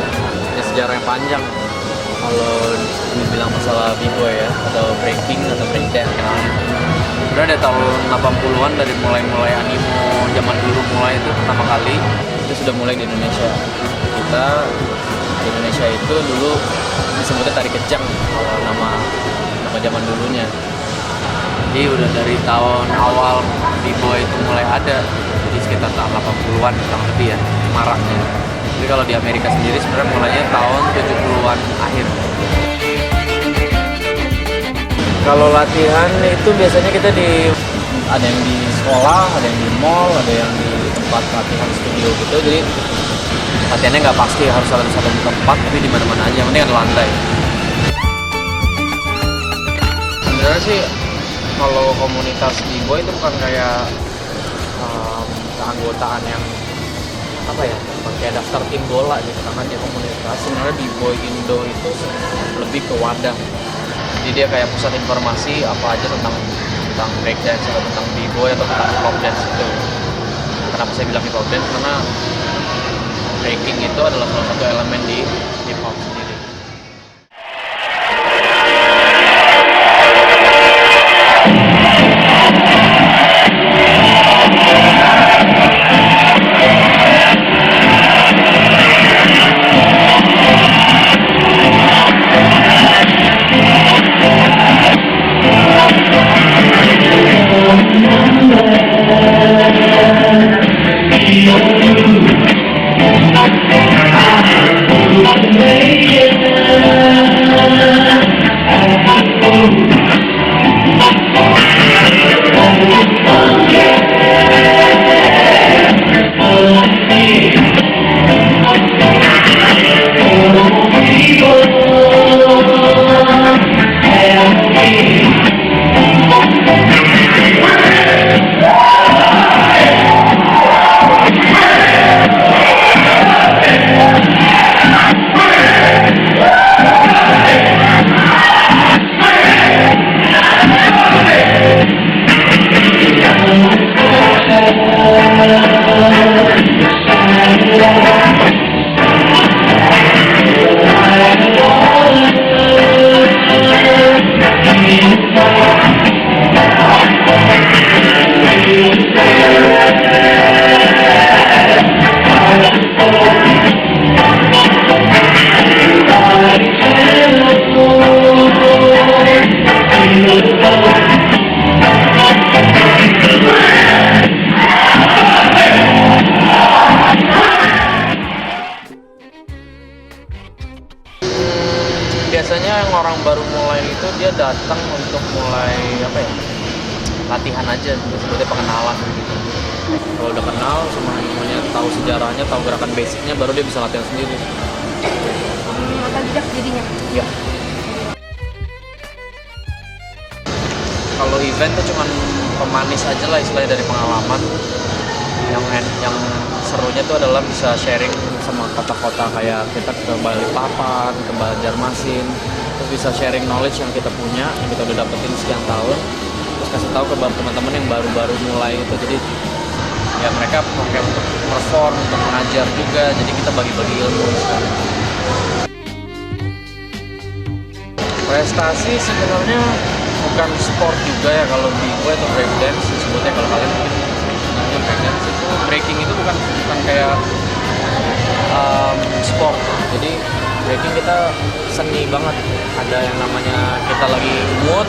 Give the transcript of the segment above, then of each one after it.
Indonesia punya sejarah yang panjang. Kalau dibilang masalah b-boy ya, atau breaking atau breakdance kenalnya. Udah ada tahun 80-an dari mulai anime zaman dulu mulai itu pertama kali itu sudah mulai di Indonesia. Kita di Indonesia itu dulu disebutnya tari kejang kalau nama zaman dulunya. Jadi udah dari tahun awal b-boy itu mulai ada, jadi sekitar tahun 80-an kurang lebih ya maraknya. Jadi kalau di Amerika sendiri sebenarnya mulainya tahun 70-an akhir. Kalau latihan itu biasanya kita ada yang di sekolah, ada yang di mall, ada yang di tempat latihan studio gitu. Jadi latihannya nggak pasti harus ada satu tempat, tapi di mana-mana aja. Yang penting ada lantai. Sebenarnya sih kalau komunitas b-boy itu bukan kayak keanggotaan yang apa ya, kayak daftar tim bola gitu, karena dia komunitas. Sebenarnya b-boy Indo itu lebih ke wadah. Jadi dia kayak pusat informasi apa aja tentang breakdance atau tentang b-boy atau tentang hip hop dance itu. Kenapa saya bilang hip hop dance? Karena breaking itu adalah salah satu elemen di hip hop sendiri. Biasanya yang orang baru mulai itu dia datang untuk mulai apa ya, latihan aja, sebetulnya pengenalan gitu. Kalau udah kenal semuanya, tahu sejarahnya, tahu gerakan basicnya, baru dia bisa latihan sendiri. Otodidak jadinya? Iya. Kalau event tuh cuman pemanis aja lah istilahnya dari pengalaman. Yang serunya tuh adalah bisa sharing sama kota-kota kayak kita ke Balikpapan, ke Banjarmasin, terus bisa sharing knowledge yang kita punya, yang kita udah dapetin sekian tahun, terus kasih tahu ke teman-teman yang baru-baru mulai itu. Jadi ya mereka pakai untuk perform, untuk mengajar juga, jadi kita bagi-bagi ilmu sekarang. Prestasi sebenarnya bukan sport juga ya, kalau b-boy atau breakdance disebutnya, kalau kalian mungkin nanya breakdance itu, breaking itu bukan kayak sport. Jadi breaking kita seni banget. Ada yang namanya kita lagi mood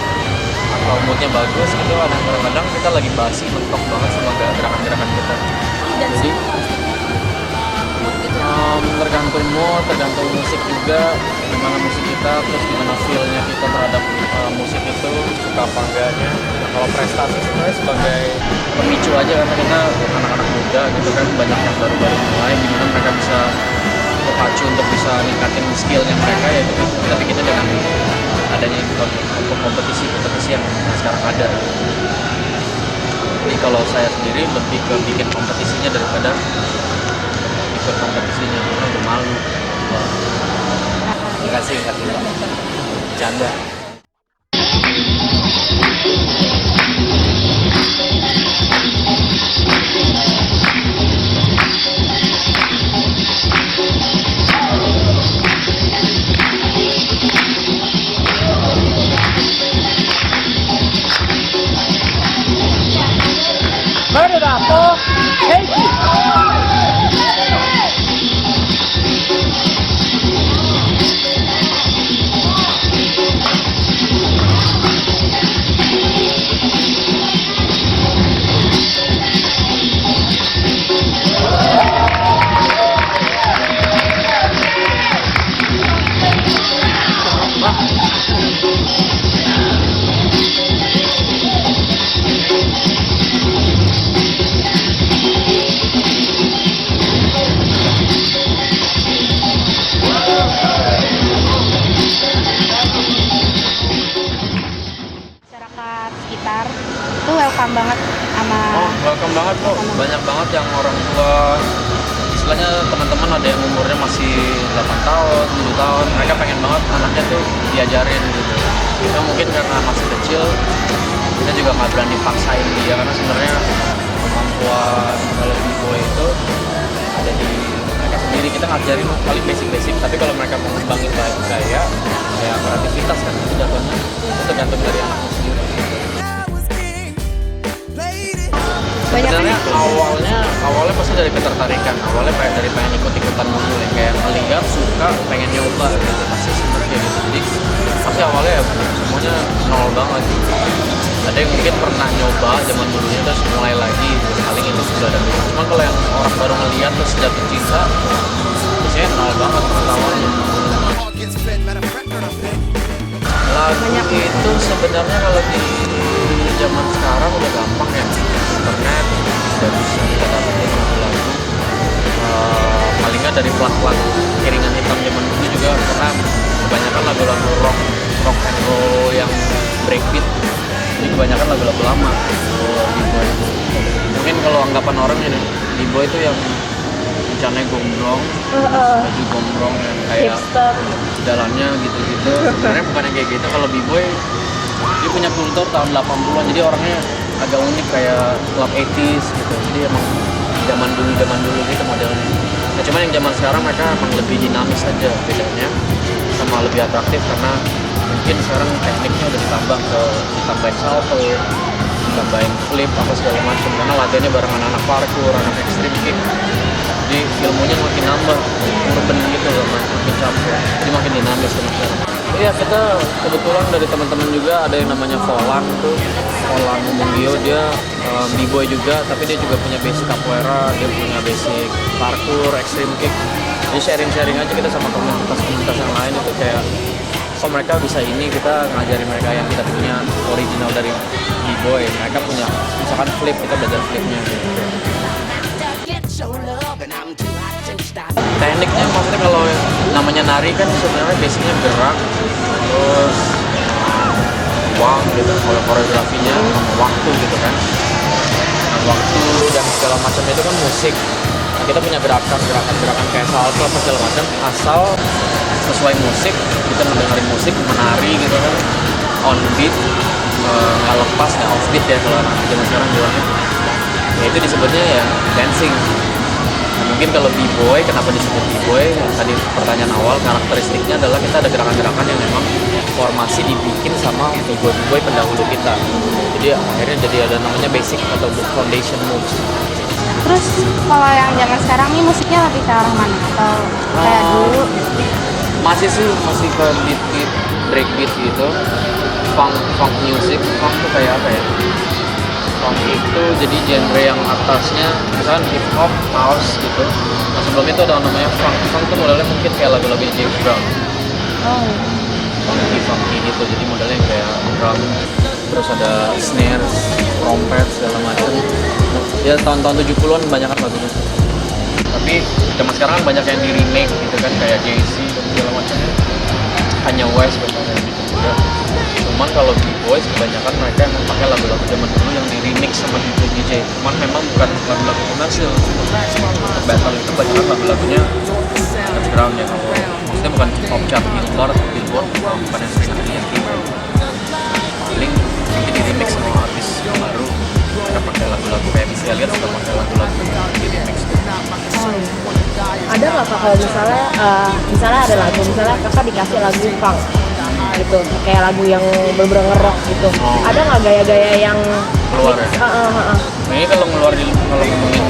atau moodnya bagus gitu, ada kadang-kadang kita lagi basi, mentok banget sama gerakan-gerakan kita. Jadi tergantung mood, tergantung musik juga, gimana musik kita, terus gimana feel-nya kita terhadap musik itu, suka apa enggaknya. Nah, kalau prestasi sebenarnya sebagai pemicu aja, karena kita anak-anak muda gitu kan, banyak yang baru-baru mulai, gimana mereka bisa terpacu untuk bisa ningkatin skillnya mereka, ya gitu. Kita bikinnya dengan adanya untuk kompetisi yang sekarang ada. Jadi kalau saya sendiri lebih ke bikin kompetisinya daripada ikut kompetisinya, karena udah malu. Terima kasih, canda. banget kok, banyak banget yang orang tua, istilahnya teman-teman ada yang umurnya masih 8 tahun, 7 tahun, mereka pengen banget anaknya tuh diajarin gitu. Kita mungkin karena masih kecil, kita juga nggak berani paksain dia, karena sebenarnya kemampuan kalau b-boy itu ada di mereka sendiri. Kita ngajarin paling basic-basic, tapi kalau mereka mau ngembangin gaya, ya kreativitas kan itu jatuhnya, itu tergantung dari anaknya sendiri. Sebenarnya awalnya pasti dari ketertarikan, awalnya dari pengen ikut-ikutan dulu, kayak ngeliat, suka, pengen nyoba gitu, pasti sebenarnya gitu. Jadi pasti awalnya ya semuanya nol banget. Ada yang mungkin pernah nyoba zaman dulunya terus mulai lagi, paling itu sudah ada. Cuma kalau yang orang baru ngeliat terus jatuh cinta, biasanya nol banget pertamanya. Lagu itu sebenarnya kalau di zaman sekarang udah gampang ya, internet udah bisa kita dapetin lagu-lagu. Paling nggak dari plat-plat kiringan hitam zaman dulu juga, karena kebanyakan lagu-lagu rock and roll yang breakbeat, ini kebanyakan lagu-lagu lama. B-boy mungkin kalau anggapan orang ini B-boy itu yang rencananya gombrong, baju gombrong yang kayak jalannya gitu-gitu. Sebenarnya bukan yang kayak gitu. Kalau B-boy dia punya kultur tahun 80-an, jadi orangnya agak unik kayak club 80s gitu. Jadi emang zaman dulu gitu modelnya. Nah, cuman yang zaman sekarang mereka emang lebih dinamis aja bedanya, sama lebih atraktif karena mungkin sekarang tekniknya udah ditambahin salto, ditambahin flip apa segala macam, karena latihannya bareng anak-anak parkour, anak extreme kick. Jadi ilmunya makin nambah, urban gitu loh, makin campur, jadi makin dinamis sekarang. Iya, kita kebetulan dari teman-teman juga ada yang namanya Volan tuh, Volan Mungio, dia b-boy juga, tapi dia juga punya basic capoeira, dia punya basic parkour, extreme kick. Jadi sharing-sharing aja kita sama komunitas-komunitas yang lain itu kayak, oh mereka bisa ini, kita ngajarin mereka yang kita punya original dari b-boy. Mereka punya misalkan flip, kita belajar flipnya gitu. Tekniknya maksudnya kalau namanya nari kan sebenarnya basicnya gerak, terus uang gitu. Kalau koreografinya sama waktu gitu kan, nah, waktu dan segala macam itu kan musik. Nah, kita punya gerakan kayak salto apa segala macam, asal sesuai musik, kita ngedengerin musik, menari gitu kan, on beat, nggak lepas, nggak off beat ya kalau anak zaman sekarang bilangnya. Ya itu disebutnya ya dancing. Nah, mungkin kalau b-boy, kenapa disebut b-boy? Tadi pertanyaan awal, karakteristiknya adalah kita ada gerakan-gerakan yang memang formasi dibikin sama b-boy pendahulu kita. Jadi akhirnya jadi ada namanya basic atau foundation moves. Terus kalau yang zaman sekarang nih musiknya lebih ke arah mana? Atau kayak dulu? Masih ke beat, breakbeat gitu, funk music. Funk tuh kayak apa ya? Funk itu jadi genre yang atasnya misalkan hip hop, house gitu. Nah, sebelum itu ada namanya funk. Funk tuh modelnya mungkin kayak lagu-lagu James Brown. Oh. Funky gitu, jadi modelnya kayak drum, terus ada snare, trompet segala macam. Ya tahun-tahun 70-an banyak kan lagunya. Tapi zaman sekarang kan banyak yang di remake gitu kan, kayak Jay-Z dan segala macamnya. Kanye West banyak gitu juga. Cuman kalau B-Boys kebanyakan mereka emang pakai lagu-lagu zaman dulu yang di remix sama DJ. Cuman memang bukan lagu-lagu komersil. Untuk battle itu banyak lagu-lagunya underground ya, kalau maksudnya bukan pop chart Billboard bukan yang sering ada di MTV. Paling nanti di remix sama artis yang baru, mereka pakai lagu-lagu kayak Missy Elliott atau pakai lagu-lagu di remix. Ada nggak Kak kalau misalnya ada lagu, misalnya kakak dikasih lagu funk gitu, kayak lagu yang bener-bener nge-rock gitu, ada nggak gaya-gaya yang keluar ya? Ini kalau ngomongin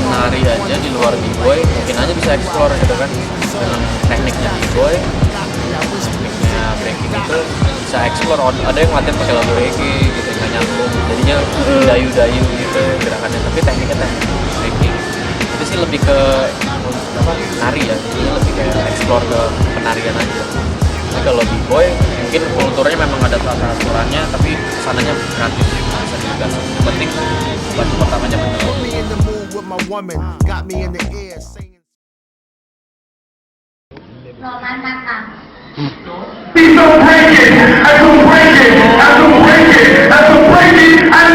nari aja di luar b-boy, mungkin aja bisa explore gitu kan, dengan tekniknya b-boy, tekniknya breaking itu bisa explore. Ada yang latihan pakai lagu reggae gitu, nggak nyambung, jadinya dayu-dayu gitu gerakannya, tapi teknik breaking itu sih lebih ke nari ya, jadi lebih kayak explore ke penarian aja. Tapi kalau b-boy mungkin kulturnya memang ada aturannya, tapi kesananya kreatif bisa digas. Yang penting baju pertamanya bener. Roman matang. He's so break it, I can break it, I can break it, I can break it, I